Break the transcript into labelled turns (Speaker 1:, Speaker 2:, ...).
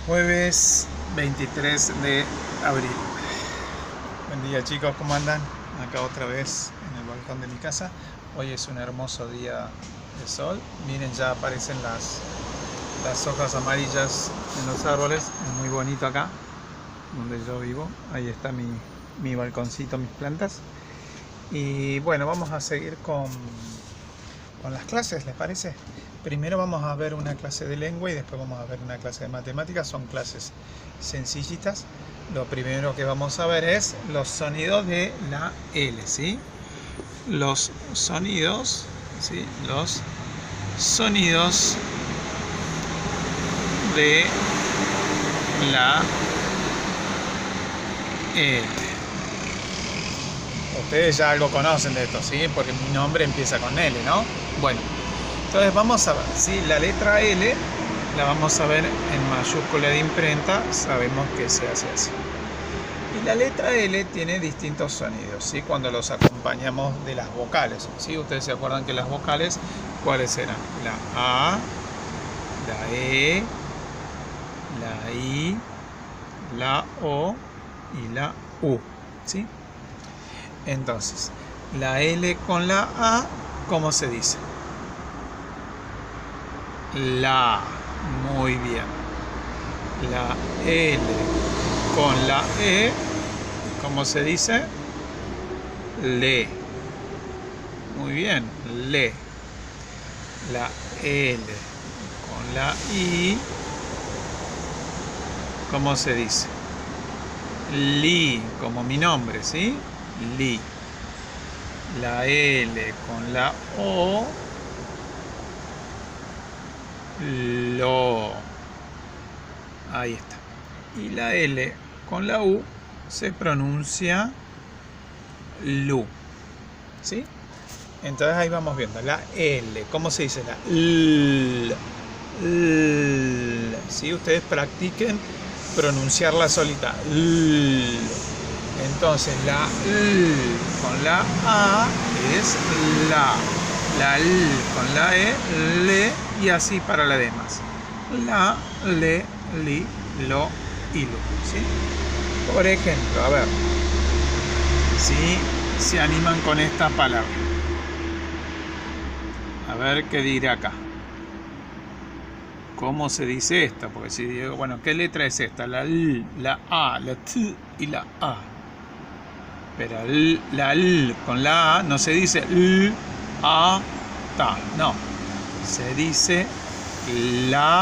Speaker 1: Jueves 23 de abril. Buen día, chicos, ¿cómo andan? Acá otra vez en el balcón de mi casa. Hoy es un hermoso día de sol. Miren, ya aparecen las hojas amarillas en los árboles. Es muy bonito acá donde yo vivo. Ahí está mi balconcito, mis plantas. Y bueno, vamos a seguir con las clases, ¿les parece? Primero vamos a ver una clase de lengua y después vamos a ver una clase de matemáticas. Son clases sencillitas. Lo primero que vamos a ver es los sonidos de la L, ¿sí? Los sonidos, ¿sí? Los sonidos de la L. Ustedes ya algo conocen de esto, ¿sí? Porque mi nombre empieza con L, ¿no? Bueno, entonces vamos a ver, ¿sí? La letra L la vamos a ver en mayúscula de imprenta, sabemos que se hace así. Y la letra L tiene distintos sonidos, ¿sí? Cuando los acompañamos de las vocales, ¿sí? Ustedes se acuerdan que las vocales, ¿cuáles eran? La A, la E, la I, la O y la U, ¿sí? Entonces, la L con la A, ¿cómo se dice? La. Muy bien. La L con la E, ¿cómo se dice? Le. Muy bien, le. La L con la I, ¿cómo se dice? Li, como mi nombre, ¿sí? Li. La L con la O, lo. Ahí está. Y la L con la U se pronuncia lu, ¿sí? Entonces ahí vamos viendo la L. ¿Cómo se dice la L? L. ¿Sí? Ustedes practiquen pronunciarla solita. L. Entonces la L con la A es la. La L con la E, le, y así para las demás. La, le, li, lo y lu, ¿sí? Por ejemplo, a ver si se animan con esta palabra. A ver qué diré acá. ¿Cómo se dice esto? Porque si digo, bueno, ¿qué letra es esta? La L, la A, la T y la A. Pero la L con la A no se dice L, A, Ta. No. Se dice la